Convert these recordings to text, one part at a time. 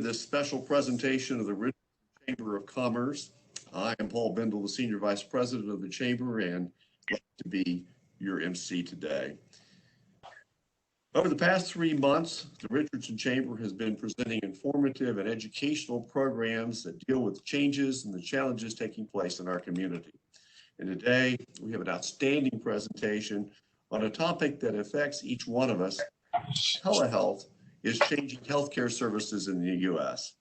This special presentation of the Richardson Chamber of Commerce. I am Paul Bindle, the Senior Vice President of the Chamber, and glad to be your MC today. Over the past 3 months, the Richardson Chamber has been presenting informative and educational programs that deal with changes and the challenges taking place in our community. And today, we have an outstanding presentation on a topic that affects each one of us. Telehealth is changing healthcare services in the U.S.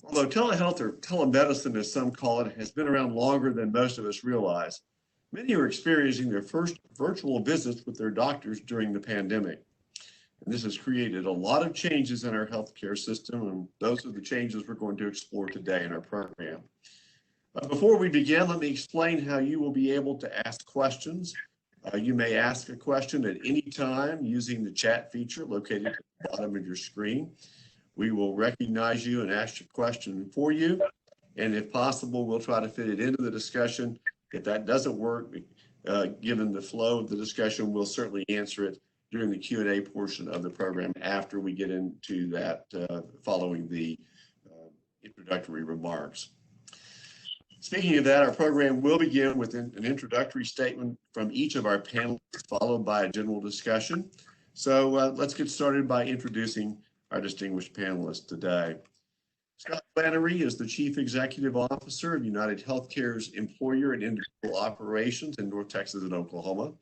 Although telehealth, or telemedicine as some call it, has been around longer than most of us realize, many are experiencing their first virtual visits with their doctors during the pandemic. And this has created a lot of changes in our healthcare system, and those are the changes we're going to explore today in our program. Before we begin, let me explain how you will be able to ask questions. You may ask a question at any time using the chat feature located at the bottom of your screen. We will recognize you and ask your question for you. And if possible, we'll try to fit it into the discussion. If that doesn't work, given the flow of the discussion, we'll certainly answer it during the Q&A portion of the program after we get into that following the introductory remarks. Speaking of that, our program will begin with an introductory statement from each of our panelists, followed by a general discussion. So let's get started by introducing our distinguished panelists today. Scott Flannery is the Chief Executive Officer of UnitedHealthcare's employer and individual operations in North Texas and Oklahoma.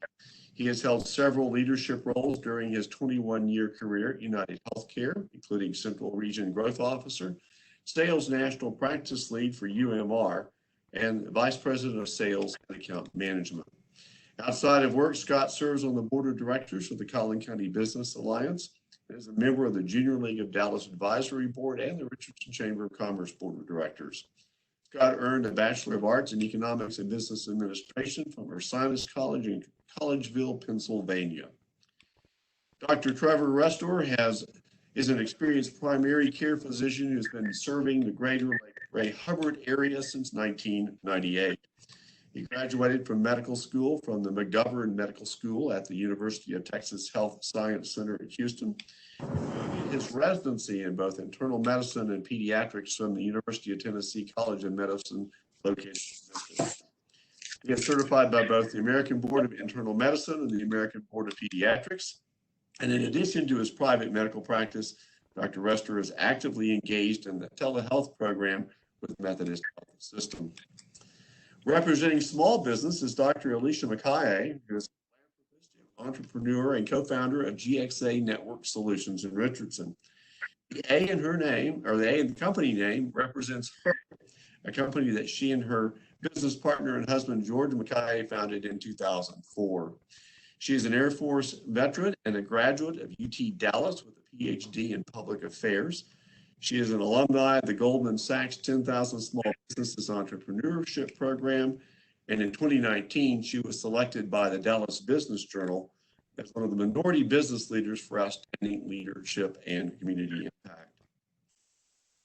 He has held several leadership roles during his 21-year career at UnitedHealthcare, including Central Region Growth Officer, Sales National Practice Lead for UMR, and Vice President of Sales and Account Management. Outside of work, Scott serves on the Board of Directors for the Collin County Business Alliance and is a member of the Junior League of Dallas Advisory Board and the Richardson Chamber of Commerce Board of Directors. Scott earned a Bachelor of Arts in Economics and Business Administration from Ursinus College in Collegeville, Pennsylvania. Dr. Trevor Restor is an experienced primary care physician who's been serving the greater Ray Hubbard area since 1998. He graduated from medical school from the McGovern Medical School at the University of Texas Health Science Center at Houston. He did his residency in both internal medicine and pediatrics from the University of Tennessee College of Medicine located in Memphis. He is certified by both the American Board of Internal Medicine and the American Board of Pediatrics. And in addition to his private medical practice, Dr. Restor is actively engaged in the telehealth program with Methodist Health System. Representing small business is Dr. Alicia McKay, who is a entrepreneur and co-founder of GXA Network Solutions in Richardson. The A in her name, or the A in the company name, represents her, a company that she and her business partner and husband, George McKay, founded in 2004. She is an Air Force veteran and a graduate of UT Dallas with a PhD in public affairs. She is an alumni of the Goldman Sachs 10,000 Small Businesses Entrepreneurship Program, and in 2019, she was selected by the Dallas Business Journal as one of the minority business leaders for outstanding leadership and community impact.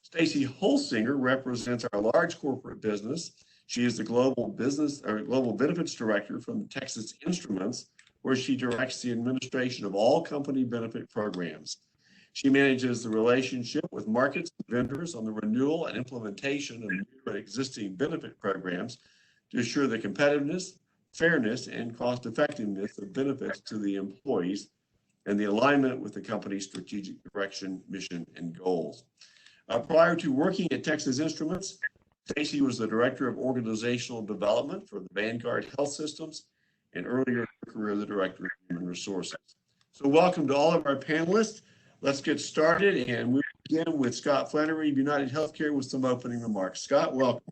Stacy Holsinger represents our large corporate business. She is the global benefits director from Texas Instruments, where she directs the administration of all company benefit programs. She manages the relationship with markets and vendors on the renewal and implementation of new and existing benefit programs to assure the competitiveness, fairness, and cost effectiveness of benefits to the employees and the alignment with the company's strategic direction, mission, and goals. Prior to working at Texas Instruments, Stacy was the Director of Organizational Development for the Vanguard Health Systems, and earlier in her career, the Director of Human Resources. So welcome to all of our panelists. Let's get started, and we'll begin with Scott Flannery of UnitedHealthcare with some opening remarks. Scott, welcome.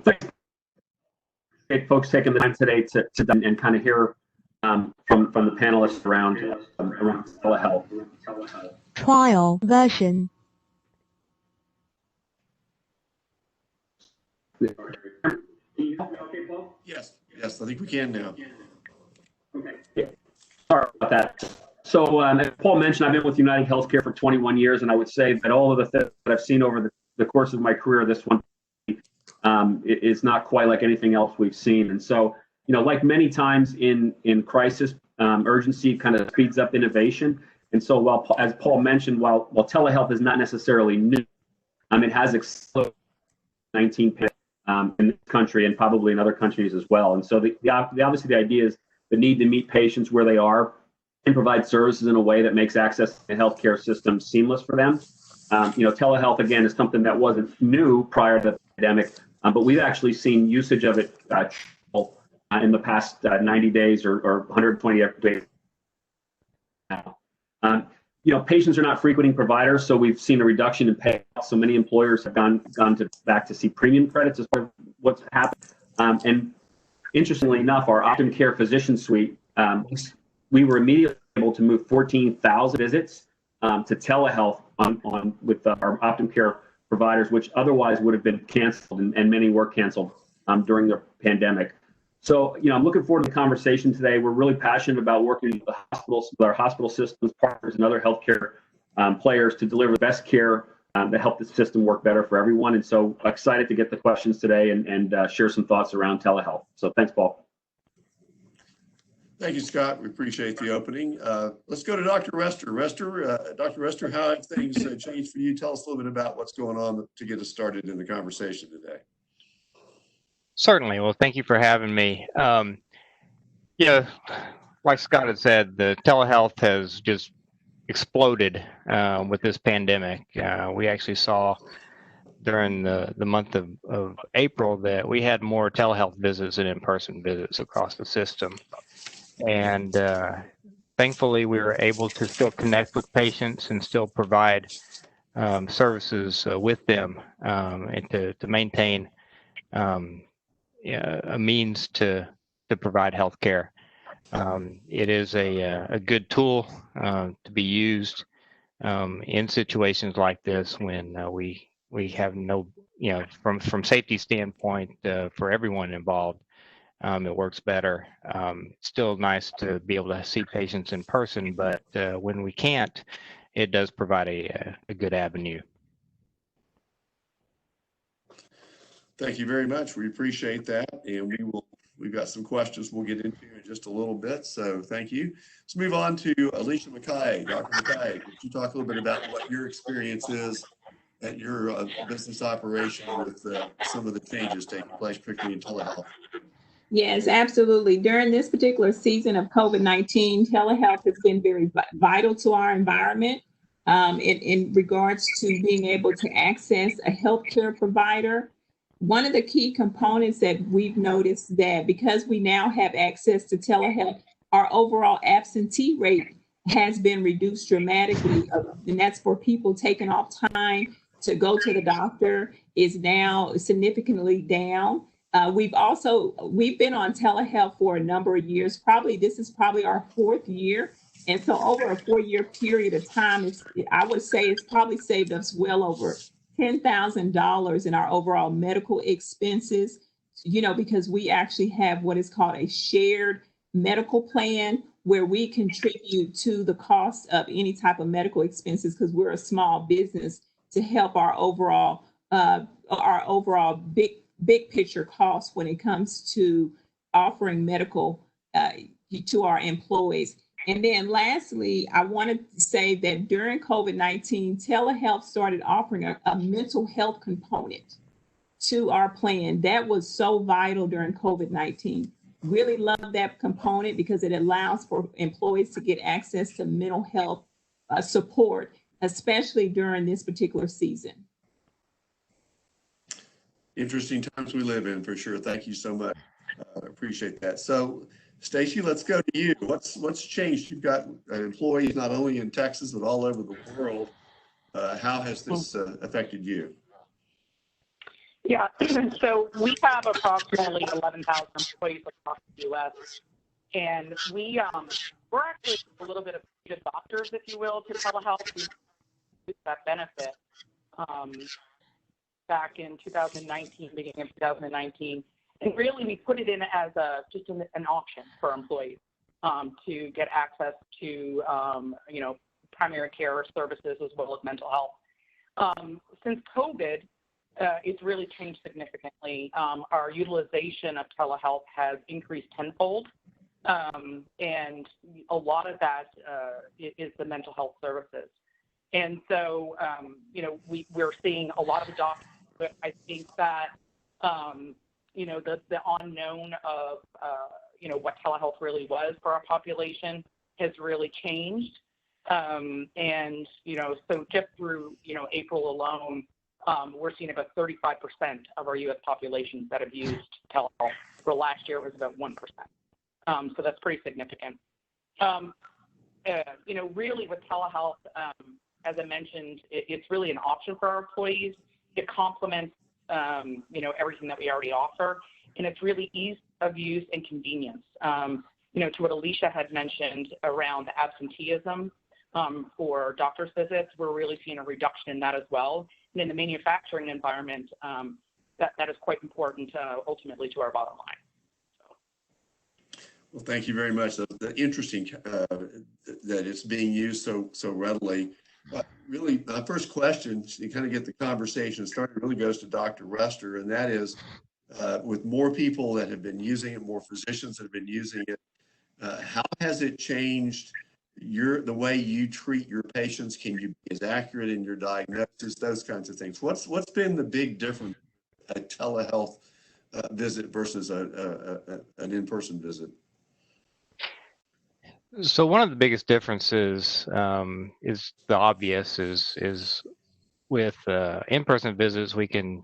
Thanks. Great folks taking the time today to and kind of hear from the panelists around telehealth. Trial version. Yes, I think we can now. Okay. Yeah. Sorry about that. So as Paul mentioned, I've been with UnitedHealthcare for 21 years, and I would say that all of the things that I've seen over the course of my career, this one is not quite like anything else we've seen. And so, like many times in crisis, urgency kind of speeds up innovation. And so as Paul mentioned, while telehealth is not necessarily new, it has exploded 19 in this country and probably in other countries as well. And so obviously the idea is the need to meet patients where they are and provide services in a way that makes access to the healthcare system seamless for them. Telehealth, again, is something that wasn't new prior to the pandemic, but we've actually seen usage of it in the past 90 days or 120 days now. Patients are not frequenting providers, so we've seen a reduction in payouts. So many employers have gone back to see premium credits as part of what's happened. And interestingly enough, our Optum Care Physician Suite, we were immediately able to move 14,000 visits to telehealth with our Optum Care providers, which otherwise would have been canceled, and many were canceled during the pandemic. So, I'm looking forward to the conversation today. We're really passionate about working with the hospitals, with our hospital systems partners and other healthcare players to deliver the best care to help the system work better for everyone. And so excited to get the questions today and share some thoughts around telehealth. So thanks, Paul. Thank you, Scott. We appreciate the opening. Let's go to Dr. Rester. Dr. Rester, how have things changed for you? Tell us a little bit about what's going on to get us started in the conversation today. Certainly. Well, thank you for having me. Like Scott had said, the telehealth has just exploded with this pandemic. We actually saw during the month of April that we had more telehealth visits than in-person visits across the system. And thankfully, we were able to still connect with patients and still provide services with them and to maintain a means to provide health care. It is a good tool to be used in situations like this when we have no, from safety standpoint for everyone involved, it works better. It's still nice to be able to see patients in person, but when we can't, it does provide a good avenue. Thank you very much. We appreciate that. And we've got some questions we'll get into in just a little bit. So thank you. Let's move on to Alicia McKay. Dr. McKay, could you talk a little bit about what your experience is at your business operation with some of the changes taking place, particularly in telehealth? Yes, absolutely. During this particular season of COVID-19, telehealth has been very vital to our environment in regards to being able to access a healthcare provider. One of the key components that we've noticed that because we now have access to telehealth, our overall absentee rate has been reduced dramatically. And that's for people taking off time to go to the doctor is now significantly down. We've been on telehealth for a number of years. This is probably our 4th year. And so over a 4-year period of time, I would say it's probably saved us well over $10,000 in our overall medical expenses, because we actually have what is called a shared medical plan where we contribute to the cost of any type of medical expenses because we're a small business to help our overall big picture costs when it comes to offering medical to our employees. And then lastly, I wanted to say that during COVID-19, telehealth started offering a mental health component to our plan. That was so vital during COVID-19. Really love that component because it allows for employees to get access to mental health support, especially during this particular season. Interesting times we live in, for sure. Thank you so much. Appreciate that. So, Stacey, let's go to you. What's changed? You've got employees not only in Texas but all over the world. How has this affected you? Yeah, so we have approximately 11,000 employees across the U.S. And we're actually a little bit of adopters, if you will, to telehealth. We use that benefit back in 2019, beginning of 2019. And really, we put it in as just an option for employees to get access to, primary care services as well as mental health. Since COVID, it's really changed significantly. Our utilization of telehealth has increased tenfold. And a lot of that is the mental health services. And so, we're seeing a lot of adoption. But I think that, the unknown of, what telehealth really was for our population has really changed. So just through, April alone, we're seeing about 35% of our U.S. population that have used telehealth. For last year, it was about 1%. So that's pretty significant. Really with telehealth, as I mentioned, it's really an option for our employees. It complements, everything that we already offer, and it's really ease of use and convenience. To what Alicia had mentioned around the absenteeism for doctor's visits, we're really seeing a reduction in that as well. And in the manufacturing environment, that is quite important ultimately to our bottom line. Well, thank you very much. That's interesting that it's being used so readily. Really, my first question to kind of get the conversation started really goes to Dr. Rester, and that is, with more people that have been using it, more physicians that have been using it, how has it changed the way you treat your patients? Can you be as accurate in your diagnosis, those kinds of things? What's been the big difference a telehealth visit versus an in-person visit? So one of the biggest differences is the obvious is with in-person visits, we can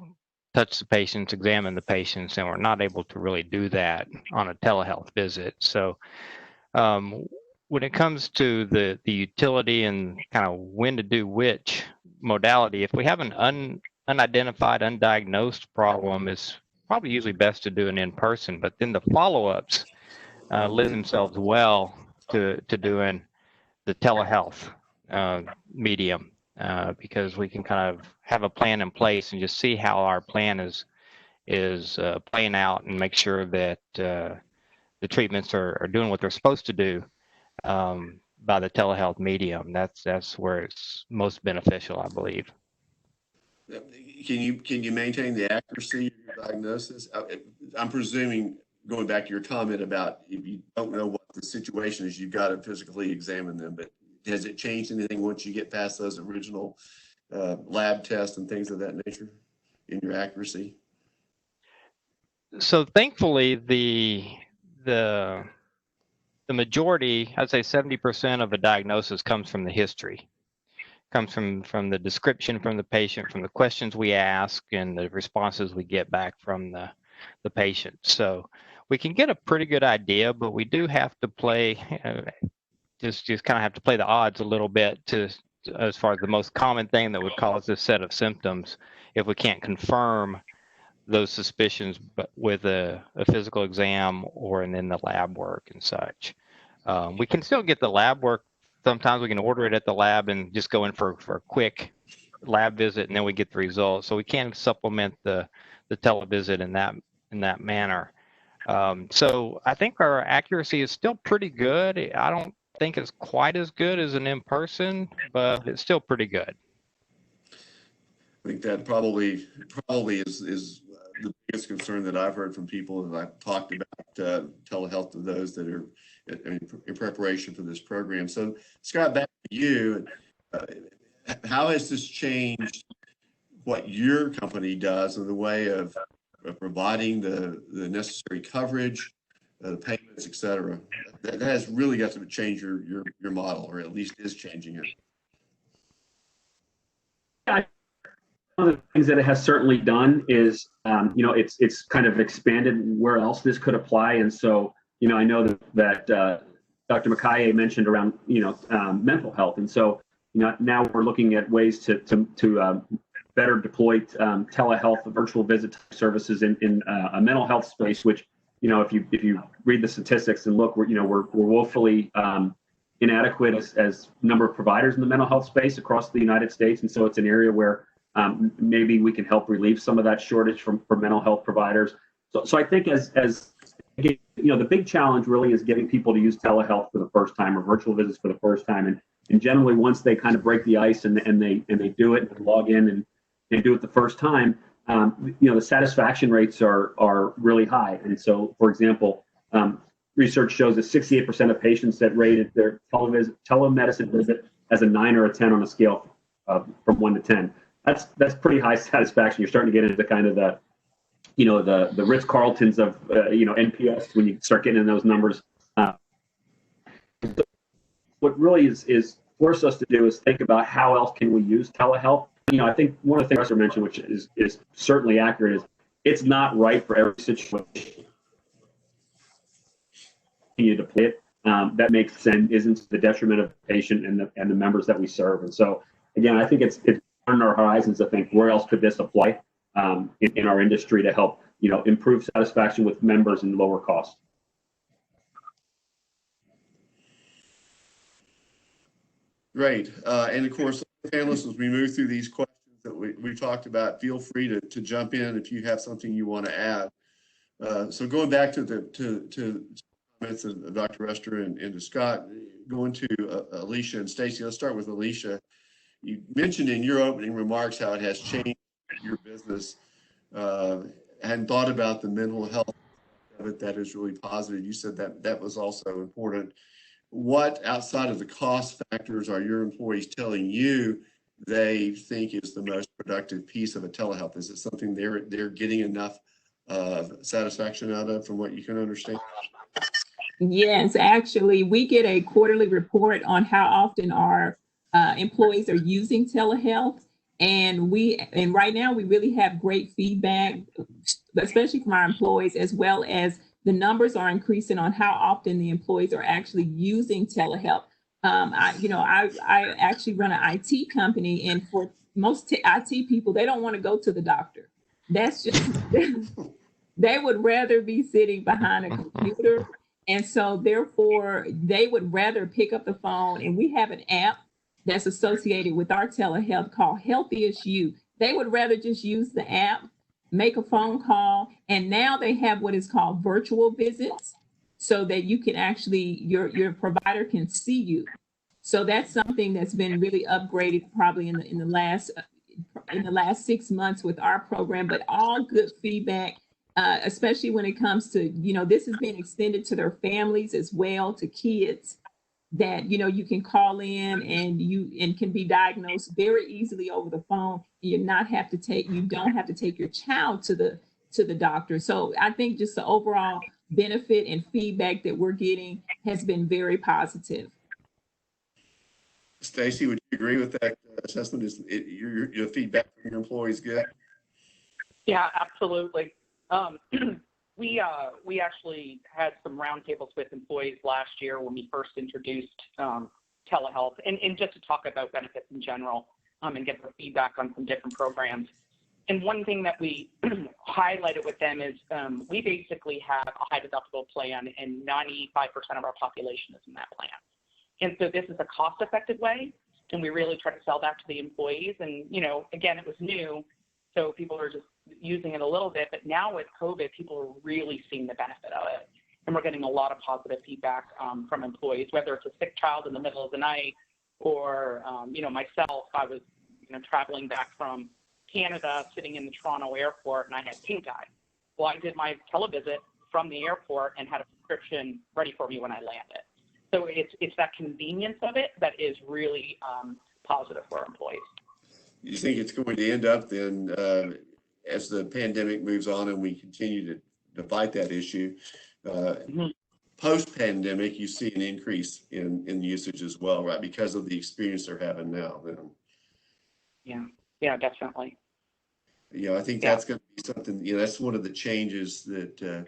touch the patients, examine the patients, and we're not able to really do that on a telehealth visit. So when it comes to the utility and kind of when to do which modality, if we have an unidentified, undiagnosed problem, it's probably usually best to do an in-person, but then the follow-ups lend themselves well to doing the telehealth medium because we can kind of have a plan in place and just see how our plan is playing out and make sure that the treatments are doing what they're supposed to do by the telehealth medium. That's where it's most beneficial, I believe. Can you maintain the accuracy of your diagnosis? I'm presuming, going back to your comment about if you don't know what the situation is, you've got to physically examine them. But has it changed anything once you get past those original lab tests and things of that nature in your accuracy? So thankfully, the majority, I'd say 70% of a diagnosis comes from the history, comes from the description from the patient, from the questions we ask and the responses we get back from the patient. So we can get a pretty good idea, but we do have to play, just kind of have to play the odds a little bit as far as the most common thing that would cause this set of symptoms if we can't confirm those suspicions but with a physical exam and then the lab work and such. We can still get the lab work. Sometimes we can order it at the lab and just go in for a quick lab visit, and then we get the results. So we can supplement the televisit in that manner. So I think our accuracy is still pretty good. I don't think it's quite as good as an in-person, but it's still pretty good. I think that probably is the biggest concern that I've heard from people as I've talked about telehealth to those that are in preparation for this program. So Scott, back to you. How has this changed what your company does in the way of providing the necessary coverage, the payments, et cetera? That has really got to change your model, or at least is changing it. Yeah, one of the things that it has certainly done is, it's kind of expanded where else this could apply. And so, I know that Dr. Makaye mentioned around, mental health. And so, now we're looking at ways to better deploy telehealth, virtual visit services in a mental health space, which, if you read the statistics and look, we're woefully inadequate as number of providers in the mental health space across the United States. And so it's an area where maybe we can help relieve some of that shortage for mental health providers. So I think as the big challenge really is getting people to use telehealth for the first time or virtual visits for the first time. And generally, once they kind of break the ice and they do it and log in and they do it the first time, the satisfaction rates are really high. And so, for example, research shows that 68% of patients that rated their telemedicine visit as a 9 or a 10 on a scale from 1 to 10. That's pretty high satisfaction. You're starting to get into kind of the Ritz-Carltons of NPS when you start getting in those numbers. What really is forced us to do is think about how else can we use telehealth. I think one of the things I mentioned, which is certainly accurate, is it's not right for every situation. You deploy it. That makes sense, isn't to the detriment of the patient and the members that we serve. And so, again, I think it's on our horizons to think where else could this apply in our industry to help improve satisfaction with members and lower costs. Great. And of course, panelists, as we move through these questions that we talked about, feel free to jump in if you have something you want to add. So going back to the comments of Dr. Rester and to Scott, going to Alicia and Stacy. Let's start with Alicia. You mentioned in your opening remarks how it has changed your business. Hadn't thought about the mental health of it. That is really positive. You said that was also important. What outside of the cost factors are your employees telling you they think is the most productive piece of a telehealth? Is it something they're getting enough satisfaction out of, from what you can understand? Yes, actually, we get a quarterly report on how often our employees are using telehealth. And right now we really have great feedback, especially from our employees, as well as the numbers are increasing on how often the employees are actually using telehealth. I actually run an IT company, and for most IT people, they don't want to go to the doctor. That's just, they would rather be sitting behind a computer. And so therefore, they would rather pick up the phone, and we have an app that's associated with our telehealth called Healthiest You. They would rather just use the app, make a phone call, and now they have what is called virtual visits, so that you can actually, your provider can see you. So that's something that's been really upgraded probably in the last 6 months with our program, but all good feedback, especially when it comes to, this is being extended to their families as well, to kids, that you can call in and can be diagnosed very easily over the phone. You don't have to take your child to the doctor. So I think just the overall benefit and feedback that we're getting has been very positive. Stacy, would you agree with that assessment? Is your feedback from your employees good? Yeah, absolutely. We actually had some roundtables with employees last year when we first introduced telehealth, and just to talk about benefits in general, and get their feedback on some different programs. And one thing that we highlighted with them is we basically have a high deductible plan, and 95% of our population is in that plan. And so this is a cost-effective way, and we really try to sell that to the employees. And again, it was new, so people are just using it a little bit, but now with COVID, people are really seeing the benefit of it. And we're getting a lot of positive feedback from employees, whether it's a sick child in the middle of the night or, myself, I was, traveling back from Canada, sitting in the Toronto airport, and I had pink eye. Well, I did my televisit from the airport and had a prescription ready for me when I landed. So it's that convenience of it that is really positive for our employees. You think it's going to end up then, as the pandemic moves on and we continue to fight that issue, post-pandemic, you see an increase in usage as well, right? Because of the experience they're having now. Then. Yeah, definitely. I think that's going to be something. That's one of the changes that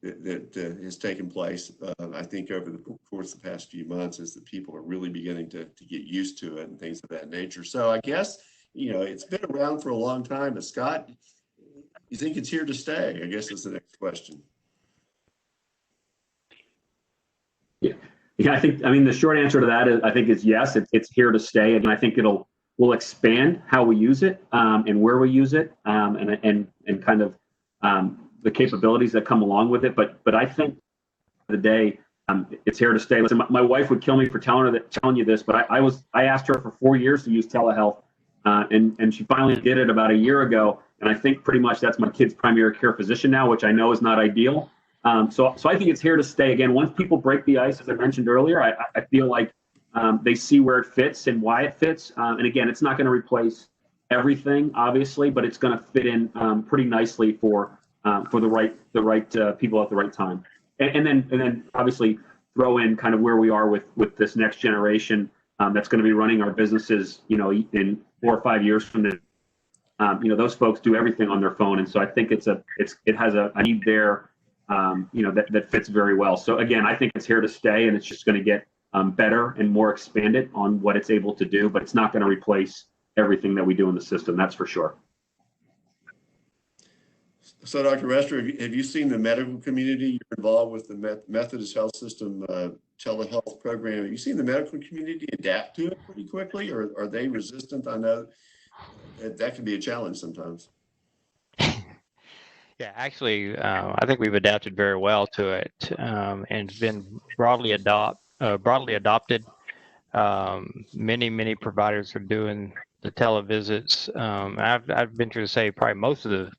has taken place. I think over the course of the past few months, is that people are really beginning to get used to it and things of that nature. So I guess it's been around for a long time. But Scott, you think it's here to stay? I guess is the next question. Yeah. The short answer to that is, I think, is yes. It's here to stay, and I think we'll expand how we use it and where we use it, and kind of the capabilities that come along with it. But I think the day it's here to stay. Listen, my wife would kill me for telling you this, but I asked her for 4 years to use telehealth, and she finally did it about a year ago. And I think pretty much that's my kid's primary care physician now, which I know is not ideal. So I think it's here to stay. Again, once people break the ice, as I mentioned earlier, I feel like they see where it fits and why it fits. And again, it's not going to replace everything, obviously, but it's going to fit in pretty nicely for the right people at the right time. And then obviously throw in kind of where we are with this next generation that's going to be running our businesses, in 4 or 5 years from now. Those folks do everything on their phone, and so I think it has a need there, that fits very well. So again, I think it's here to stay, and it's just going to get better and more expanded on what it's able to do, but it's not going to replace everything that we do in the system. That's for sure. So, Dr. Rester, have you seen the medical community? You're involved with the Methodist Health System telehealth program. Have you seen the medical community adapt to it pretty quickly, or are they resistant? I know that can be a challenge sometimes. Yeah, actually, I think we've adapted very well to it, and it's been broadly adopted. Many providers are doing the televisits. I've ventured to say probably most of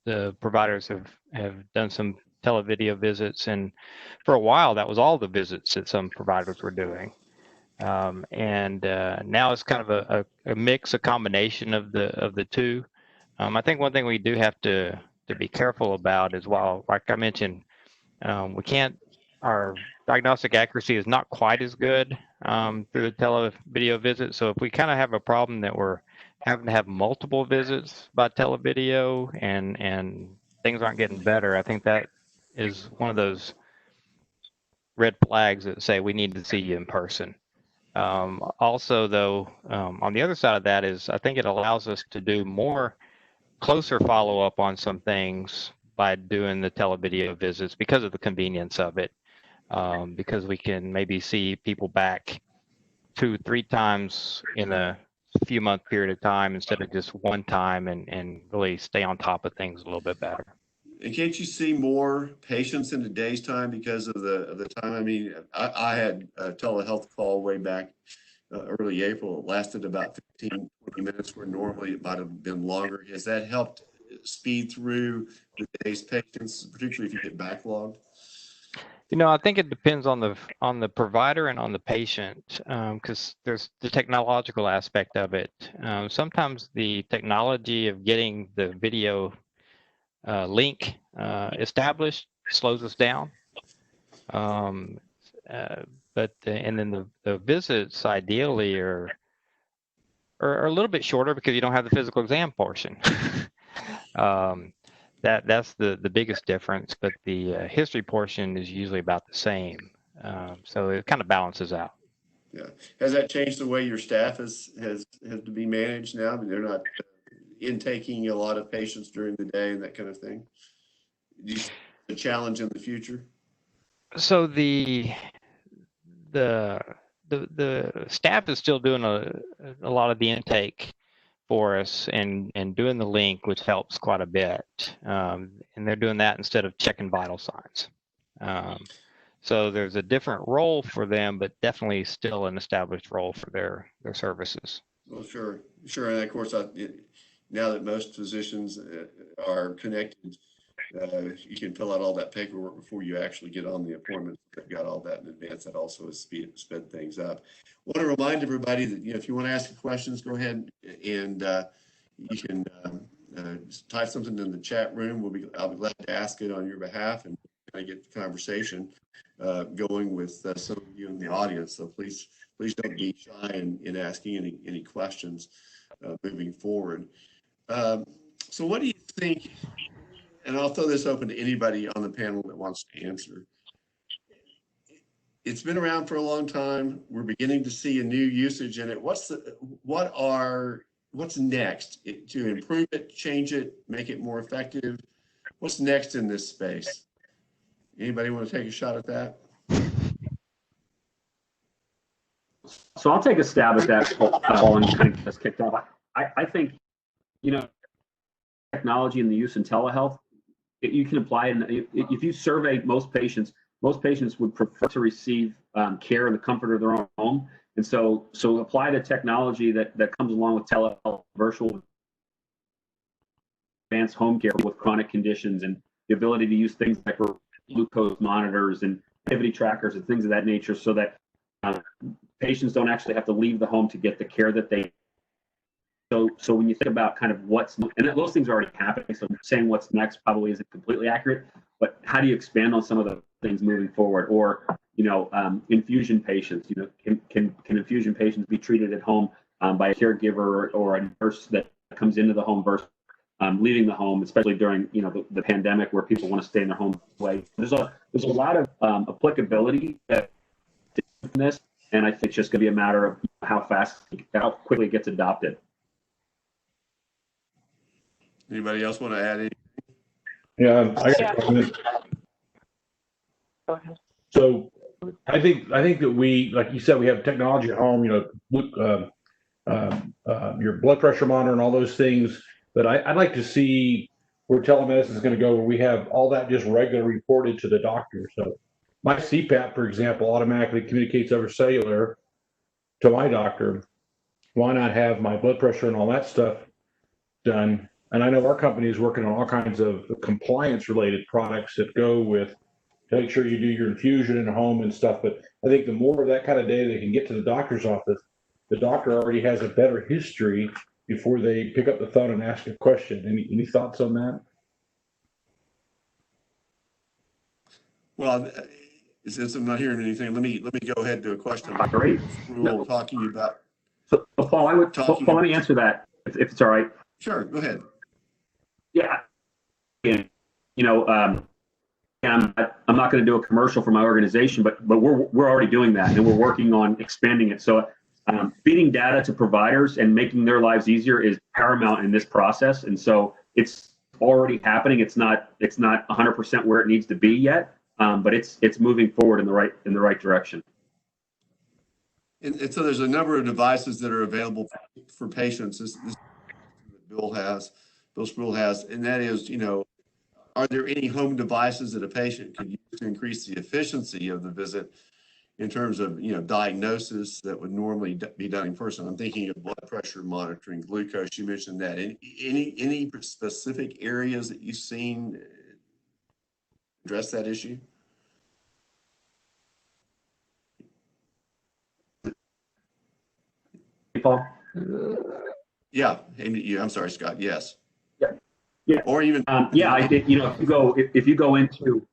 the providers have done some televideo visits, and for a while that was all the visits that some providers were doing. And now it's kind of a mix, a combination of the two. I think one thing we do have to be careful about is, while, like I mentioned, our diagnostic accuracy is not quite as good through the televideo visit. So if we kind of have a problem that we're having to have multiple visits by televideo and things aren't getting better, I think that is one of those red flags that say we need to see you in person. Also, though, on the other side of that is, I think it allows us to do more closer follow-up on some things by doing the televideo visits because of the convenience of it. Because we can maybe see people back 2-3 times in a few month period of time instead of just one time, and really stay on top of things a little bit better. And can't you see more patients in a day's time because of the time? I mean, I had a telehealth call way back early April. It lasted about 15-20 minutes, where normally it might have been longer. Has that helped speed through the day's patients, particularly if you get backlogged? I think it depends on the provider and on the patient, because there's the technological aspect of it. Sometimes the technology of getting the video link established slows us down. And then the visits ideally are a little bit shorter because you don't have the physical exam portion. That's the biggest difference, but the history portion is usually about the same. So it kind of balances out. Yeah. Has that changed the way your staff has to be managed now? I mean, they're not intaking a lot of patients during the day and that kind of thing. Do you see a challenge in the future? So the staff is still doing a lot of the intake for us and doing the link, which helps quite a bit. And they're doing that instead of checking vital signs. So there's a different role for them, but definitely still an established role for their services. Well, sure. And of course, now that most physicians are connected, you can fill out all that paperwork before you actually get on the appointment. They've got all that in advance. That also has sped things up. I want to remind everybody that, if you want to ask questions, go ahead and you can type something in the chat room. I'll be glad to ask it on your behalf and kind of get the conversation going with some of you in the audience. So please don't be shy in asking any questions moving forward. So what do you think? And I'll throw this open to anybody on the panel that wants to answer. It's been around for a long time. We're beginning to see a new usage in it. What's next to improve it, change it, make it more effective? What's next in this space? Anybody want to take a shot at that? So I'll take a stab at that, Paul, and kind of get us kicked off. I think, technology and the use in telehealth, you can apply it. If you survey most patients would prefer to receive care in the comfort of their own home. And so apply the technology that comes along with telehealth, virtual advanced home care with chronic conditions, and the ability to use things like glucose monitors and activity trackers and things of that nature, so that patients don't actually have to leave the home to get the care that they. So when you think about kind of and those things are already happening, so saying what's next probably isn't completely accurate, but how do you expand on some of the things moving forward? Or, infusion patients, can infusion patients be treated at home by a caregiver or a nurse that comes into the home versus leaving the home, especially during, the pandemic where people want to stay in their home way. There's a lot of applicability to this, and I think it's just going to be a matter of how quickly it gets adopted. Anybody else want to add anything? Yeah, I got a comment. Go ahead. So I think that we, like you said, we have technology at home, your blood pressure monitor and all those things. But I'd like to see where telemedicine is going to go, where we have all that just regularly reported to the doctor. So my CPAP, for example, automatically communicates over cellular to my doctor. Why not have my blood pressure and all that stuff done? And I know our company is working on all kinds of compliance related products that go with to make sure you do your infusion in a home and stuff. But I think the more of that kind of data they can get to the doctor's office, the doctor already has a better history before they pick up the phone and ask a question. Any thoughts on that? Well, since I'm not hearing anything, let me go ahead and do a question. Great. Rule talking about. So Paul, let me answer that if it's all right. Sure, go ahead. Yeah. I'm not going to do a commercial for my organization, but we're already doing that, and we're working on expanding it. So feeding data to providers and making their lives easier is paramount in this process, and so it's already happening. It's not 100% where it needs to be yet, but it's moving forward in the right direction. And so there's a number of devices that are available for patients. This Bill Spruill has, and that is, are there any home devices that a patient could use to increase the efficiency of the visit in terms of, diagnosis that would normally be done in person? I'm thinking of blood pressure monitoring, glucose. You mentioned that. Any specific areas that you've seen address that issue? Hey, Paul? Yeah. I'm sorry, Scott. Yes. Yeah. Or even. I think, if you go into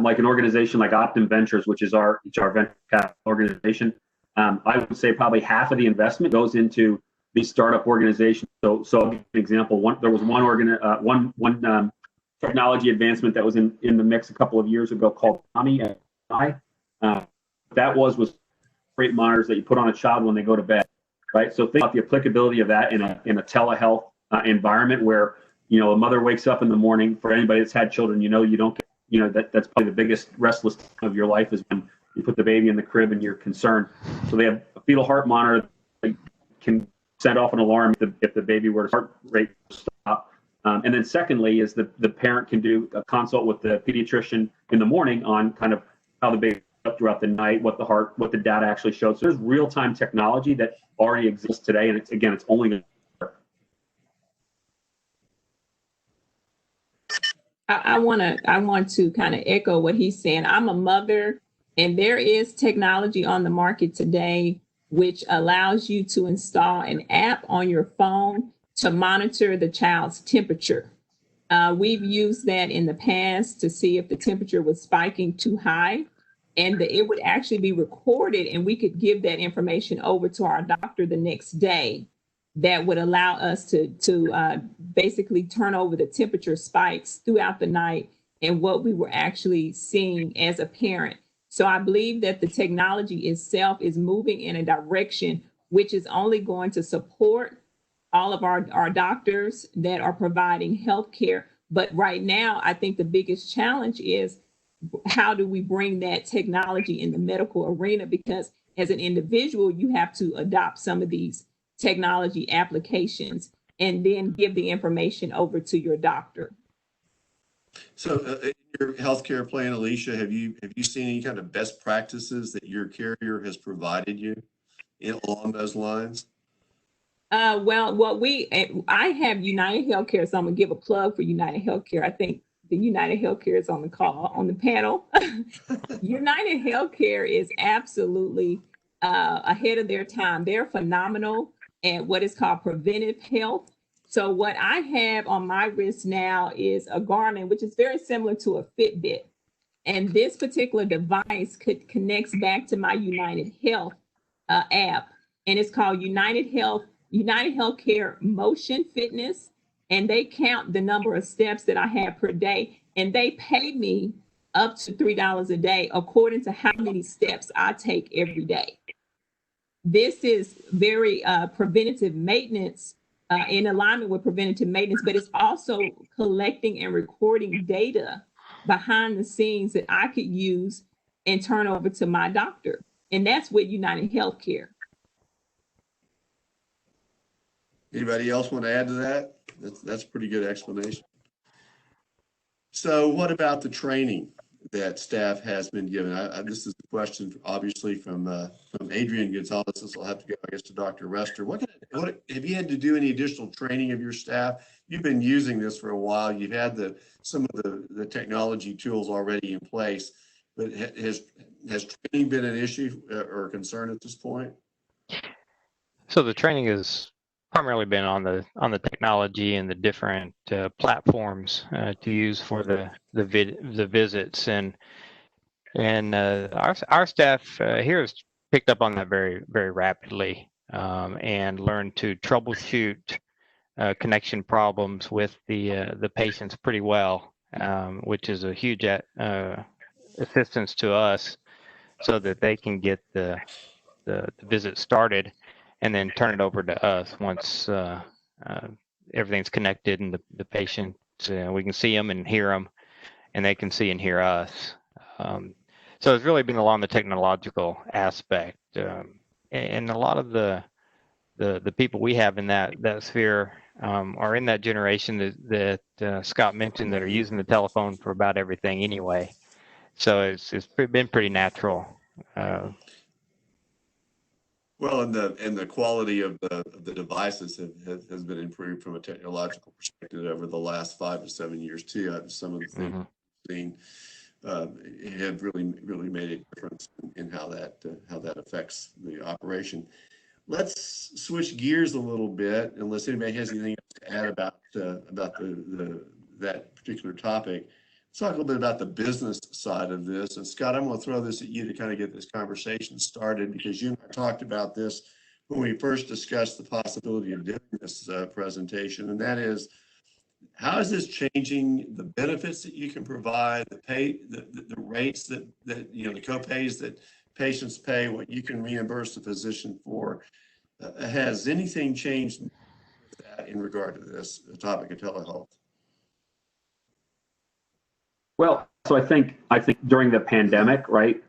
like an organization like Optum Ventures, which is our venture capital organization, I would say probably half of the investment goes into these startup organizations. So I'll give you an example. There was one technology advancement that was in the mix a couple of years ago called Tommy. That was great monitors that you put on a child when they go to bed, right? So think about the applicability of that in a telehealth environment where, a mother wakes up in the morning. For anybody that's had children, you don't get, that's probably the biggest restless time of your life is when you put the baby in the crib and you're concerned. So they have a fetal heart monitor that can set off an alarm if the baby were heart rate to stop. And then secondly is the parent can do a consult with the pediatrician in the morning on kind of how the baby up throughout the night, what the data actually shows. So there's real-time technology that already exists today, and it's only going to. I want to kind of echo what he's saying. I'm a mother, and there is technology on the market today which allows you to install an app on your phone to monitor the child's temperature. We've used that in the past to see if the temperature was spiking too high, and it would actually be recorded, and we could give that information over to our doctor the next day. That would allow us to basically turn over the temperature spikes throughout the night and what we were actually seeing as a parent. So I believe that the technology itself is moving in a direction which is only going to support all of our doctors that are providing healthcare. But right now, I think the biggest challenge is how do we bring that technology in the medical arena? Because as an individual, you have to adopt some of these technology applications and then give the information over to your doctor. So in your healthcare plan, Alicia, have you seen any kind of best practices that your carrier has provided you along those lines? I have UnitedHealthcare, so I'm gonna give a plug for UnitedHealthcare. I think the UnitedHealthcare is on the call, on the panel. UnitedHealthcare is absolutely ahead of their time. They're phenomenal at what is called preventive health. So what I have on my wrist now is a Garmin, which is very similar to a Fitbit. And this particular device connects back to my United Health app, and it's called UnitedHealthcare Motion Fitness, and they count the number of steps that I have per day, and they pay me up to $3 a day according to how many steps I take every day. This is very preventative maintenance, in alignment with preventative maintenance, but it's also collecting and recording data behind the scenes that I could use and turn over to my doctor. And that's with UnitedHealthcare. Anybody else want to add to that? That's a pretty good explanation. So what about the training that staff has been given? This is a question, obviously, from Adrian Gonzalez. This will have to go, I guess, to Dr. Rester. What have you had to do any additional training of your staff? You've been using this for a while. You've had some of the technology tools already in place, but has training been an issue or a concern at this point? So the training has primarily been on the technology and the different platforms to use for the visits, and our staff here has picked up on that very, very rapidly and learned to troubleshoot connection problems with the patients pretty well, which is a huge assistance to us, so that they can get the visit started and then turn it over to us once everything's connected and the patient, we can see them and hear them, and they can see and hear us. So it's really been along the technological aspect, and a lot of the people we have in that sphere are in that generation that Scott mentioned, that are using the telephone for about everything anyway. So it's been pretty natural. Well, and the quality of the devices has been improved from a technological perspective over the last 5 to 7 years too. Some of the things we've seen have really made a difference in how that affects the operation. Let's switch gears a little bit, unless anybody has anything else to add about that particular topic. Let's talk a little bit about the business side of this. And Scott, I'm going to throw this at you to kind of get this conversation started, because you and I talked about this when we first discussed the possibility of doing this presentation, and that is, how is this changing the benefits that you can provide, the rates that the co-pays that patients pay, what you can reimburse the physician for? Has anything changed in regard to this topic of telehealth? Well, so I think during the pandemic, right,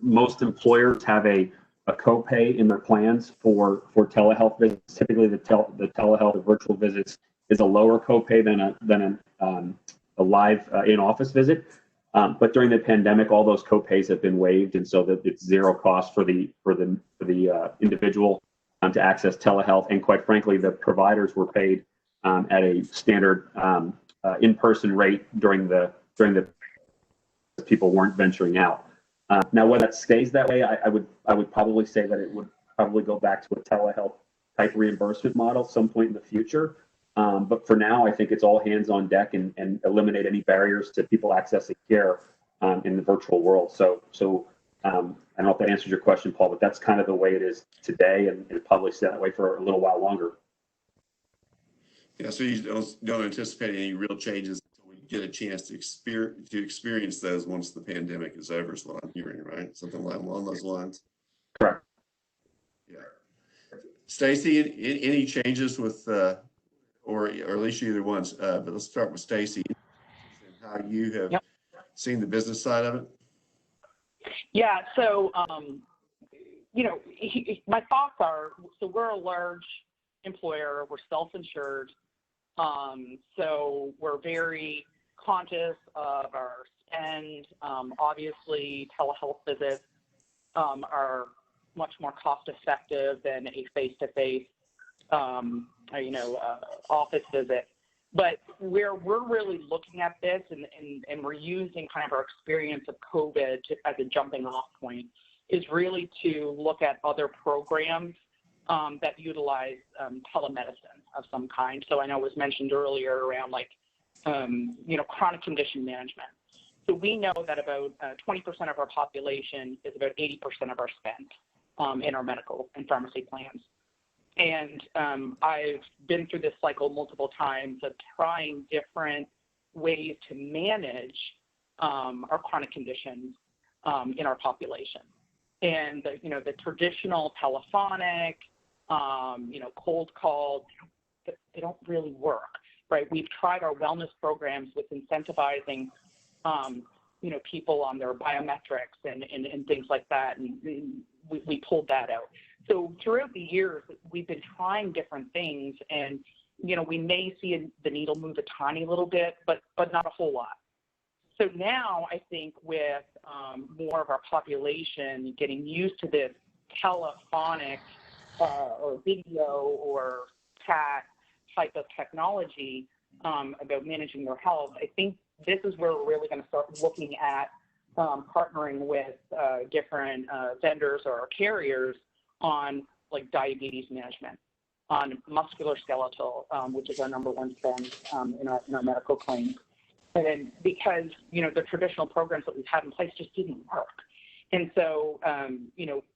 most employers have a copay in their plans for telehealth visits. Typically, the telehealth or virtual visits is a lower copay than a live in-office visit. But during the pandemic, all those copays have been waived, and so that it's zero cost for the individual to access telehealth. And quite frankly, the providers were paid at a standard in-person rate during the people weren't venturing out. Now, whether that stays that way, I would probably say that it would probably go back to a telehealth type reimbursement model some point in the future. But for now, I think it's all hands on deck and eliminate any barriers to people accessing care in the virtual world. So I don't know if that answers your question, Paul, but that's kind of the way it is today, and it'll probably stay that way for a little while longer. Yeah, so you don't anticipate any real changes until we get a chance to experience those once the pandemic is over, is what I'm hearing, right? Something along those lines. Correct. Yeah. Stacy, any changes with, or at least either ones, but let's start with Stacy, and how you have seen the business side of it. Yeah, so, my thoughts are, so we're a large employer, we're self-insured, so we're very conscious of our spend. Obviously, telehealth visits are much more cost-effective than a face-to-face, office visit. But where we're really looking at this, and we're using kind of our experience of COVID as a jumping off point, is really to look at other programs that utilize telemedicine of some kind. So I know it was mentioned earlier around like, chronic condition management. So we know that about 20% of our population is about 80% of our spend in our medical and pharmacy plans. And I've been through this cycle multiple times of trying different ways to manage our chronic conditions in our population. And the traditional telephonic, cold calls, they don't really work, right? We've tried our wellness programs with incentivizing, people on their biometrics and things like that, and we pulled that out. So throughout the years, we've been trying different things, and we may see the needle move a tiny little bit, but not a whole lot. So now I think with more of our population getting used to this telephonic or video or chat type of technology about managing their health, I think this is where we're really going to start looking at partnering with different vendors or carriers on like diabetes management, on musculoskeletal, which is our number one spend in our medical claims. And then because, the traditional programs that we've had in place just didn't work. And so,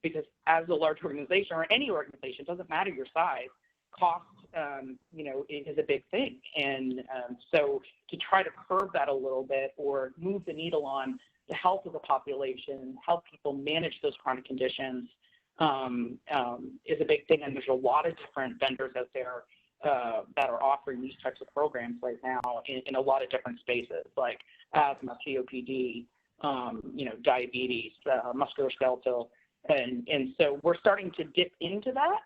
because as a large organization or any organization, doesn't matter your size, cost, is a big thing. And so to try to curb that a little bit or move the needle on the health of the population, help people manage those chronic conditions, is a big thing. And there's a lot of different vendors out there that are offering these types of programs right now in a lot of different spaces, like asthma, COPD, diabetes, musculoskeletal. And so we're starting to dip into that.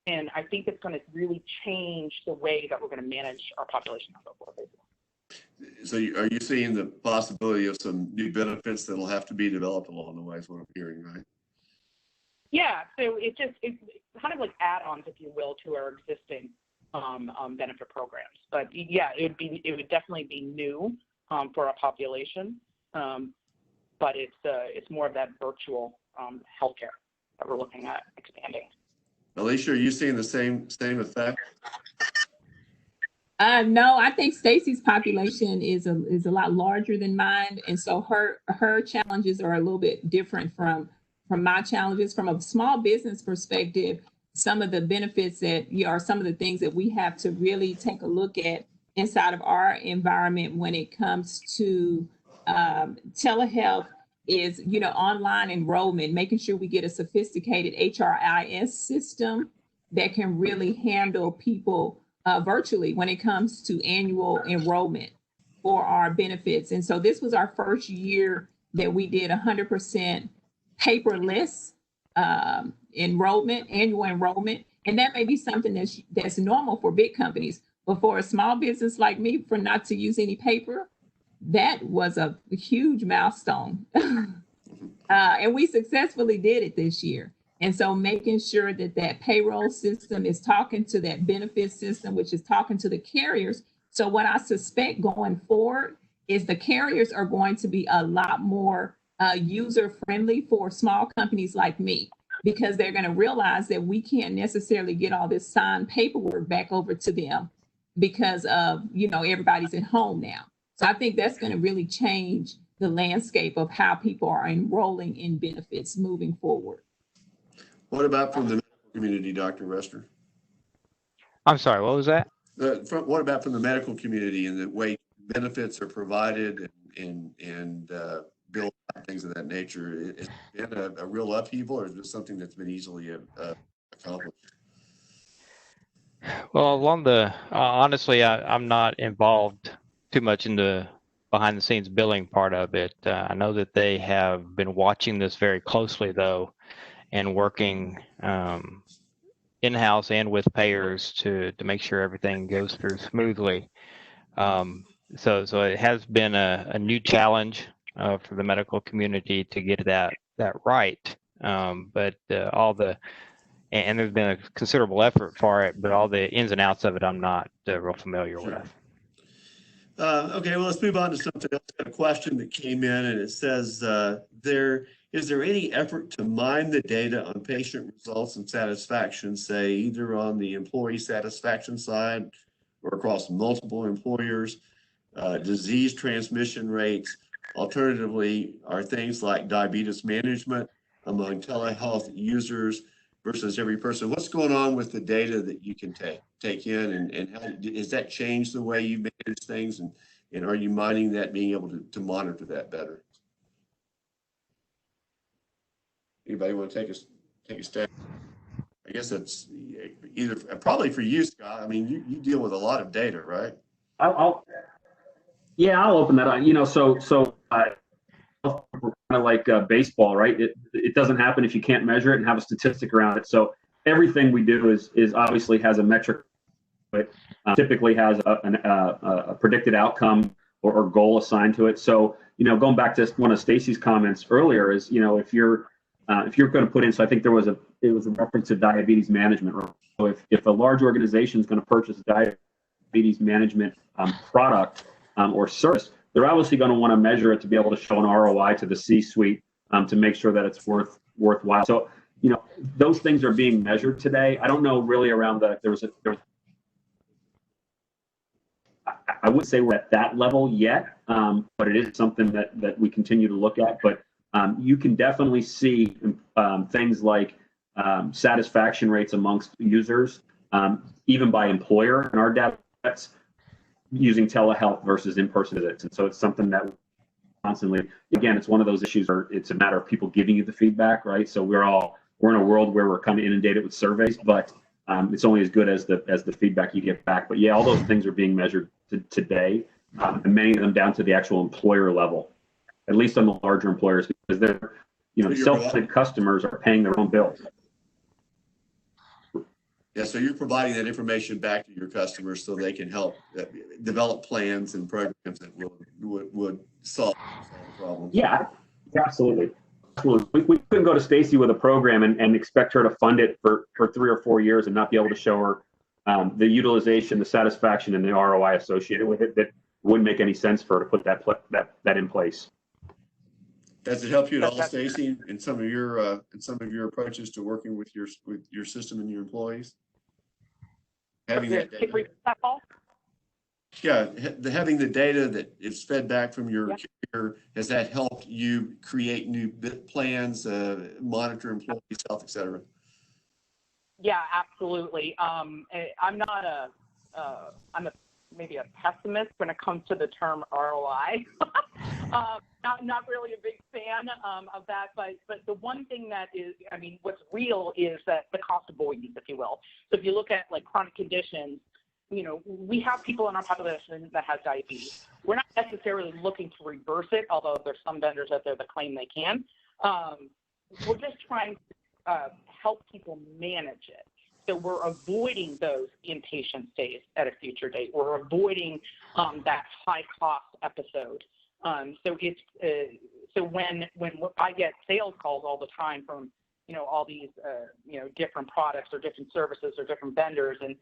And I think it's going to really change the way that we're going to manage our population on a go-forward basis. So are you seeing the possibility of some new benefits that'll have to be developed along the way is what I'm hearing, right? Yeah, so it's kind of like add-ons, if you will, to our existing benefit programs. But yeah, it would definitely be new for our population, but it's more of that virtual healthcare that we're looking at expanding. Alicia, are you seeing the same effect? No, I think Stacy's population is a lot larger than mine, and so her challenges are a little bit different from my challenges. From a small business perspective, some of the benefits that are some of the things that we have to really take a look at inside of our environment when it comes to telehealth is, online enrollment, making sure we get a sophisticated HRIS system that can really handle people virtually when it comes to annual enrollment for our benefits. And so this was our first year that we did 100% paperless annual enrollment. And that may be something that's normal for big companies, but for a small business like me, for not to use any paper, that was a huge milestone. And we successfully did it this year. And so making sure that payroll system is talking to that benefit system, which is talking to the carriers. So what I suspect going forward is the carriers are going to be a lot more user-friendly for small companies like me, because they're going to realize that we can't necessarily get all this signed paperwork back over to them because of, everybody's at home now. So I think that's going to really change the landscape of how people are enrolling in benefits moving forward. What about from the medical community, Dr. Rester? I'm sorry, what was that? What about from the medical community and the way benefits are provided and billed, things of that nature? Is it been a real upheaval, or is this something that's been easily accomplished? Well, honestly, I'm not involved too much in the behind the scenes billing part of it. I know that they have been watching this very closely, though, and working in-house and with payers to make sure everything goes through smoothly. So it has been a new challenge for the medical community to get that right. But and there's been a considerable effort for it, but all the ins and outs of it, I'm not real familiar with. Okay, well, let's move on to something else. Got a question that came in, and it says, is there any effort to mine the data on patient results and satisfaction, say either on the employee satisfaction side or across multiple employers, disease transmission rates? Alternatively, are things like diabetes management among telehealth users versus every person? What's going on with the data that you can take in, and how has that changed the way you manage things, and are you mining that, being able to monitor that better? Anybody want to take a stab? I guess it's either probably for you, Scott. I mean, you deal with a lot of data, right? I'll open that up. You know, so kind of like baseball, right? It doesn't happen if you can't measure it and have a statistic around it. So everything we do is obviously has a metric, but typically has a predicted outcome or goal assigned to it. So, you know, going back to one of Stacy's comments earlier is, you know, if you're going to put in, so I think it was a reference to diabetes management. So if a large organization is going to purchase a diabetes management product or service, they're obviously going to want to measure it to be able to show an ROI to the C-suite to make sure that it's worthwhile. So, you know, those things are being measured today. I don't know really around I wouldn't say we're at that level yet, but it is something that we continue to look at. But you can definitely see things like satisfaction rates amongst users, even by employer in our data sets, using telehealth versus in-person visits. And so it's something that constantly, again, it's one of those issues where it's a matter of people giving you the feedback, right? So we're in a world where we're kind of inundated with surveys, but it's only as good as the feedback you get back. But yeah, all those things are being measured today, and many of them down to the actual employer level, at least on the larger employers, because they're, you know, self-employed customers are paying their own bills. Yeah, so you're providing that information back to your customers so they can help develop plans and programs that would solve problems. Yeah, absolutely. We couldn't go to Stacy with a program and expect her to fund it for 3 or 4 years and not be able to show her the utilization, the satisfaction, and the ROI associated with it. That wouldn't make any sense for her to put that in place. Does it help you at all, Stacy, in some of your approaches to working with your system and your employees? Having that data. Yeah, having the data that is fed back from your carrier, has that helped you create new plans, monitor employees' health, et cetera? Yeah, absolutely. I'm maybe a pessimist when it comes to the term ROI. Not really a big fan of that, but the one thing that is, I mean, what's real is that the cost avoidance, if you will. So if you look at like chronic conditions, you know, we have people in our population that has diabetes. We're not necessarily looking to reverse it, although there's some vendors out there that claim they can. We're just trying to help people manage it. So we're avoiding those inpatient stays at a future date. We're avoiding that high cost episode. So it's so when I get sales calls all the time from, you know, all these you know, different products or different services or different vendors, and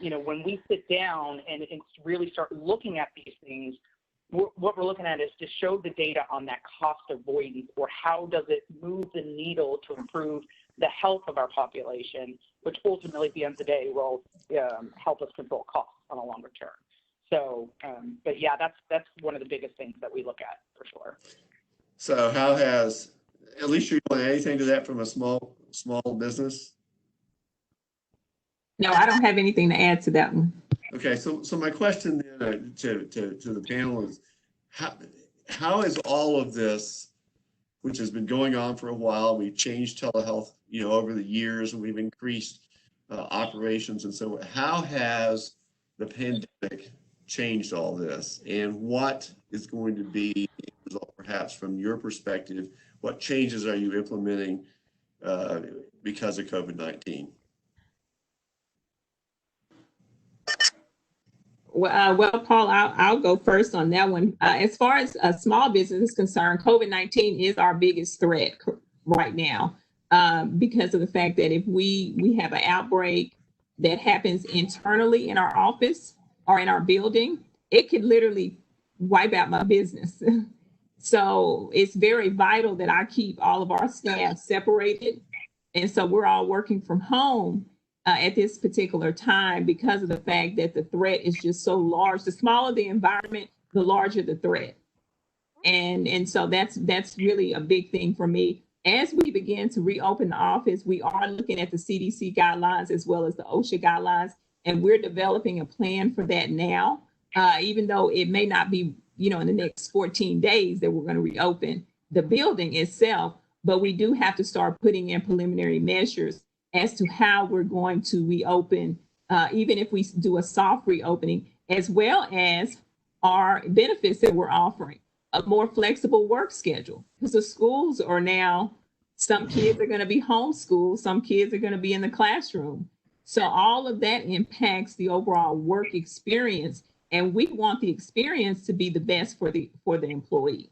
you know, when we sit down and really start looking at these things, what we're looking at is to show the data on that cost avoidance, or how does it move the needle to improve the health of our population, which ultimately at the end of the day will help us control costs on a longer term. So, but yeah, that's one of the biggest things that we look at for sure. So how has, Alicia, you want anything to that from a small business? No, I don't have anything to add to that one. Okay, so my question then to the panel is, how is all of this, which has been going on for a while, we've changed telehealth, you know, over the years, and we've increased operations, and so how has the pandemic changed all this, and what is going to be the result, perhaps from your perspective? What changes are you implementing because of COVID-19? Well, Paul, I'll go first on that one. As far as a small business is concerned, COVID-19 is our biggest threat right now, because of the fact that if we have an outbreak that happens internally in our office or in our building, it could literally wipe out my business. So it's very vital that I keep all of our staff separated. And so we're all working from home at this particular time because of the fact that the threat is just so large. The smaller the environment, the larger the threat. And so that's really a big thing for me. As we begin to reopen the office, we are looking at the CDC guidelines as well as the OSHA guidelines, and we're developing a plan for that now. Even though it may not be, in the next 14 days that we're going to reopen the building itself, but we do have to start putting in preliminary measures as to how we're going to reopen, even if we do a soft reopening, as well as our benefits that we're offering, a more flexible work schedule, because the schools are now, some kids are going to be homeschooled, some kids are going to be in the classroom. So all of that impacts the overall work experience, and we want the experience to be the best for the employee.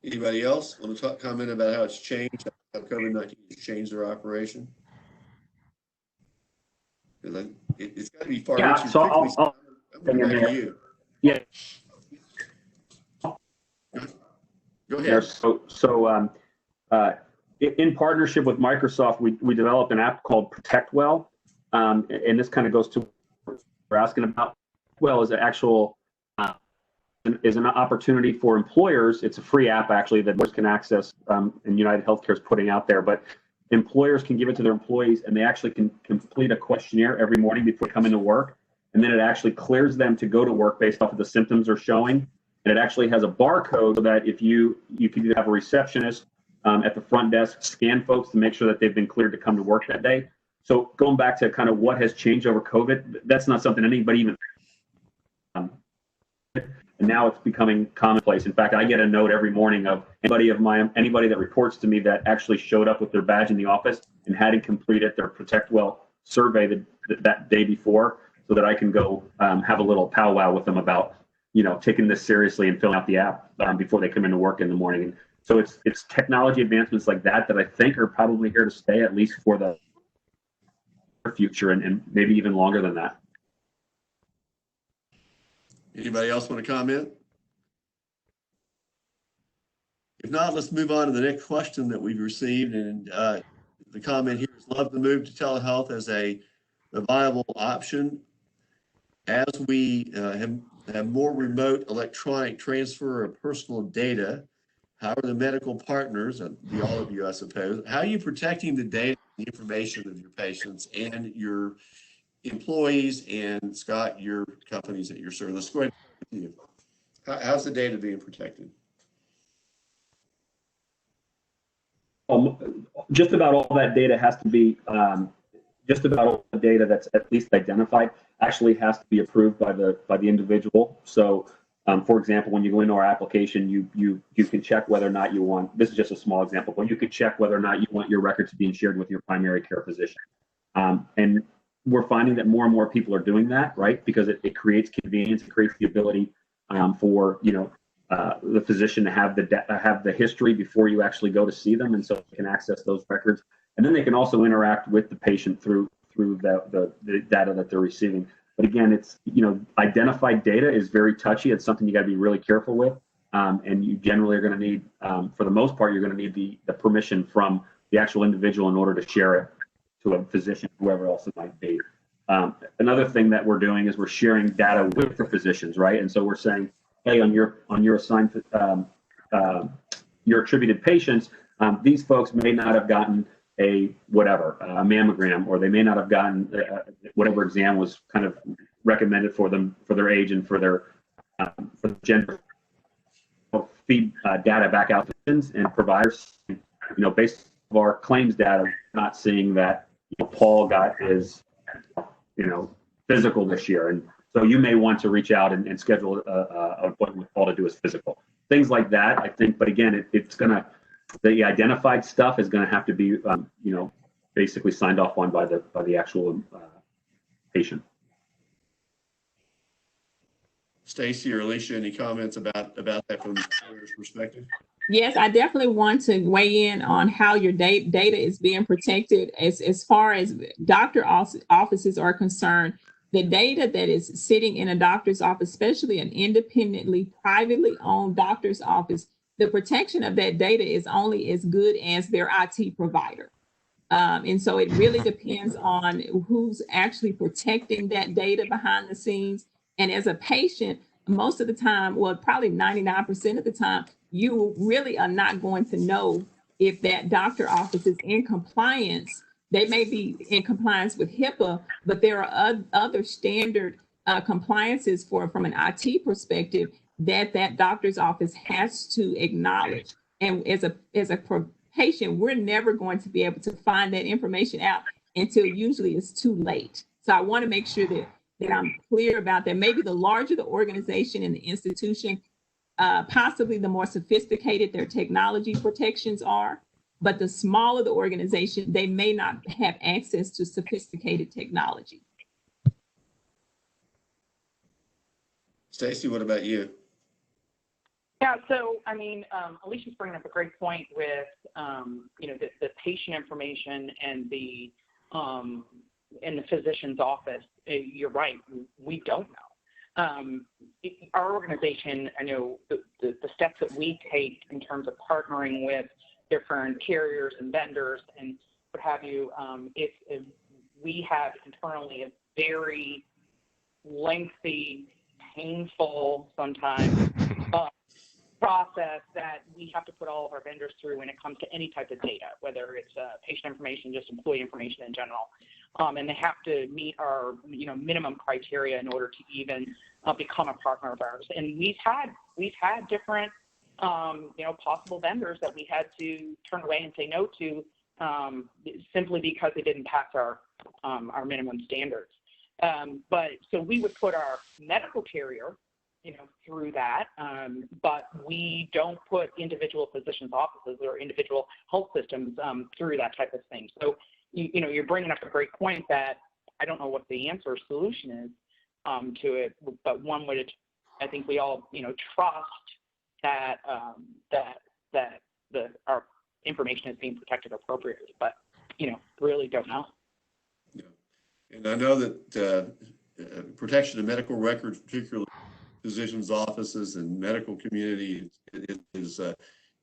Anybody else want to comment about how it's changed, how COVID-19 has changed their operation? It's got to be far. Yeah, so I'll back to you. Yeah. Go ahead. So in partnership with Microsoft, we developed an app called Protect Well, and this kind of goes to what we're asking about. Well, is an actual is an opportunity for employers. It's a free app actually that employers can access, and UnitedHealthcare is putting out there. But employers can give it to their employees, and they actually can complete a questionnaire every morning before coming to work, and then it actually clears them to go to work based off of the symptoms they're showing. And it actually has a barcode so that if you can either have a receptionist at the front desk scan folks to make sure that they've been cleared to come to work that day. So going back to kind of what has changed over COVID, that's not something anybody even. And now it's becoming commonplace. In fact, I get a note every morning of anybody that reports to me that actually showed up with their badge in the office and hadn't completed their Protect Well survey that day before, so that I can go have a little powwow with them about taking this seriously and filling out the app before they come into work in the morning. And so it's technology advancements like that I think are probably here to stay, at least for the future, and maybe even longer than that. Anybody else want to comment? If not, let's move on to the next question that we've received. And the comment here is, love the move to telehealth as a viable option. As we have more remote electronic transfer of personal data, how are the medical partners, and all of you, I suppose, how are you protecting the data and the information of your patients and your employees, and Scott, your companies that you're serving? Let's go ahead with you. How's the data being protected? Just about all that data has to be, just about all the data that's at least identified actually has to be approved by the individual. So, for example, when you go into our application, you can check whether or not you want. This is just a small example, but you could check whether or not you want your records being shared with your primary care physician. And we're finding that more and more people are doing that, right? Because it creates convenience, it creates the ability for the physician to have the history before you actually go to see them, and so they can access those records. And then they can also interact with the patient through the data that they're receiving. But again, it's identified data is very touchy. It's something you got to be really careful with, and you generally are going to need, for the most part, you're going to need the permission from the actual individual in order to share it to a physician, whoever else it might be. Another thing that we're doing is we're sharing data with the physicians, right? And so we're saying, hey, on your assigned, your attributed patients, these folks may not have gotten a mammogram, or they may not have gotten whatever exam was kind of recommended for them for their age and for their gender. Feed data back out to patients and providers. Based on our claims data, not seeing that Paul got his physical this year, and so you may want to reach out and schedule an appointment with Paul to do his physical. Things like that, I think. But again, the identified stuff is going to have to be, basically signed off on by the actual patient. Stacy or Alicia, any comments about that from the employer's perspective? Yes, I definitely want to weigh in on how your data is being protected. As far as doctor offices are concerned, The data that is sitting in a doctor's office, especially an independently, privately owned doctor's office, the protection of that data is only as good as their IT provider. And so it really depends on who's actually protecting that data behind the scenes. And as a patient, most of the time, well, probably 99% of the time, you really are not going to know if that doctor office is in compliance. They may be in compliance with HIPAA, but there are other standard compliances from an IT perspective that doctor's office has to acknowledge. And as a patient, we're never going to be able to find that information out until usually it's too late. So I want to make sure that I'm clear about that. Maybe the larger the organization and the institution, possibly the more sophisticated their technology protections are. But the smaller the organization, they may not have access to sophisticated technology. Stacy, what about you? Yeah, so I mean, Alicia's bringing up a great point with the patient information and the in the physician's office. You're right, we don't know. Our organization, I know the steps that we take in terms of partnering with different carriers and vendors and what have you. We have internally a very lengthy, painful sometimes process that we have to put all of our vendors through when it comes to any type of data, whether it's patient information, just employee information in general. And they have to meet our minimum criteria in order to even become a partner of ours. And we've had different possible vendors that we had to turn away and say no to simply because they didn't pass our minimum standards. But so we would put our medical carrier through that, but we don't put individual physicians' offices or individual health systems through that type of thing. So, you're bringing up a great point that I don't know what the answer or solution is to it, but one would, I think we all, trust that our information is being protected appropriately, but, really don't know. Yeah. And I know that protection of medical records, particularly physicians' offices and medical community,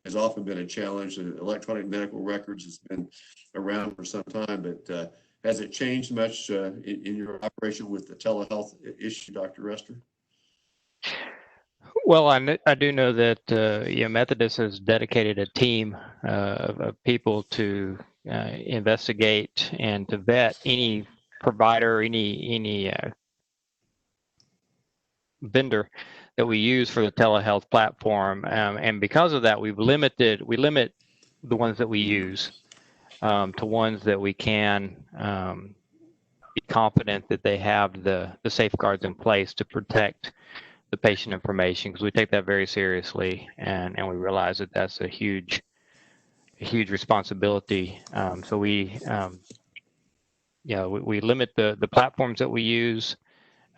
has often been a challenge. Electronic medical records has been around for some time, but has it changed much in your operation with the telehealth issue, Dr. Rester? Well, I do know that Methodist has dedicated a team of people to investigate and to vet any provider, any vendor that we use for the telehealth platform, and because of that, we limit the ones that we use to ones that we can be confident that they have the safeguards in place to protect the patient information, because we take that very seriously, and we realize that that's a huge responsibility. So we limit the platforms that we use.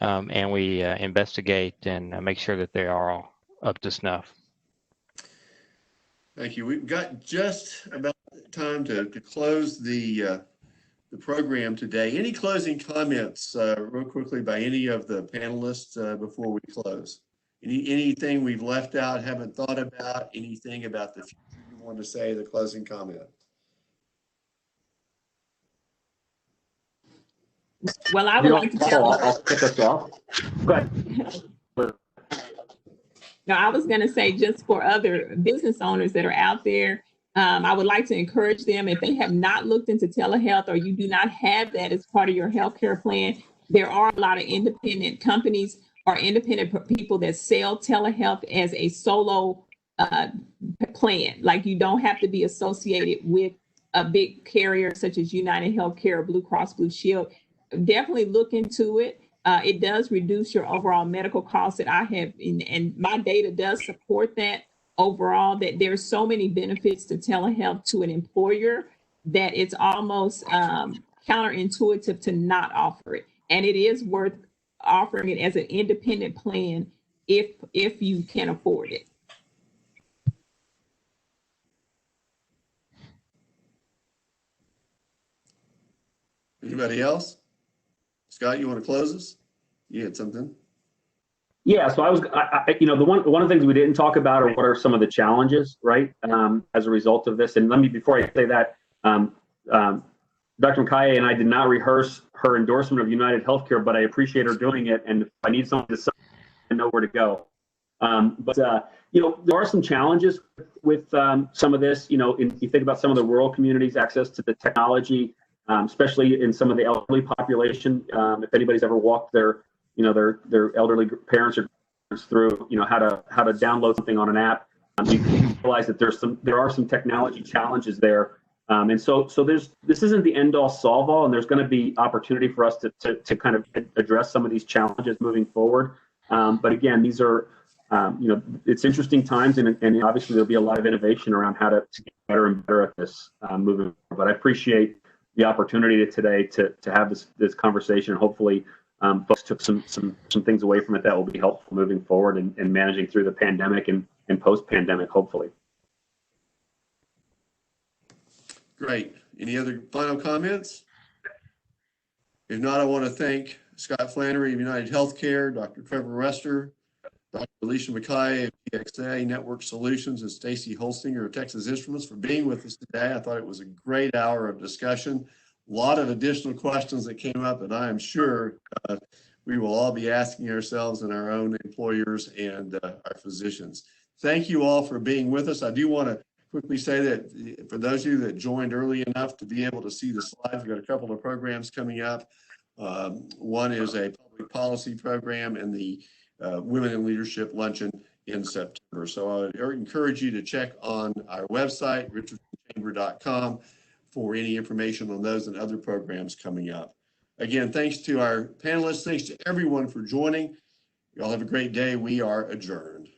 And we investigate and make sure that they are all up to snuff. Thank you. We've got just about time to close the program today. Any closing comments real quickly by any of the panelists before we close? Anything we've left out, haven't thought about, anything about the future you want to say, the closing comment? Well, I would like to tell. I'll pick us off. Go ahead. No, I was going to say, just for other business owners that are out there, I would like to encourage them, if they have not looked into telehealth or you do not have that as part of your healthcare plan, there are a lot of independent companies or independent people that sell telehealth as a solo plan. Like, you don't have to be associated with a big carrier such as UnitedHealthcare or Blue Cross Blue Shield. Definitely look into it. It does reduce your overall medical costs that I have, and my data does support that overall, that there's so many benefits to telehealth to an employer that it's almost counterintuitive to not offer it. And it is worth offering it as an independent plan if you can afford it. Anybody else? Scott, you want to close us? You had something? Yeah, so one of the things we didn't talk about are what are some of the challenges, right, as a result of this. And before I say that, Dr. McKay and I did not rehearse her endorsement of UnitedHealthcare, but I appreciate her doing it. And if I need something to say, I know where to go. There are some challenges with some of this. You think about some of the rural communities, access to the technology, especially in some of the elderly population. If anybody's ever walked their elderly parents or through, how to download something on an app, you realize that there are some technology challenges there. This isn't the end all solve all, and there's going to be opportunity for us to kind of address some of these challenges moving forward. But again, these are, it's interesting times, and obviously there'll be a lot of innovation around how to get better and better at this moving forward. But I appreciate the opportunity today to have this conversation. Hopefully, folks took some things away from it that will be helpful moving forward and managing through the pandemic and post-pandemic, hopefully. Great. Any other final comments? If not, I want to thank Scott Flannery of UnitedHealthcare, Dr. Trevor Rester, Dr. Alicia McKay of PXA Network Solutions, and Stacy Holstinger of Texas Instruments for being with us today. I thought it was a great hour of discussion. A lot of additional questions that came up that I am sure we will all be asking ourselves and our own employers and our physicians. Thank you all for being with us. I do want to quickly say that for those of you that joined early enough to be able to see the slides, we've got a couple of programs coming up. One is a public policy program and the Women in Leadership Luncheon in September. So I would encourage you to check on our website, richardsonchamber.com, for any information on those and other programs coming up. Again, thanks to our panelists. Thanks to everyone for joining. Y'all have a great day. We are adjourned.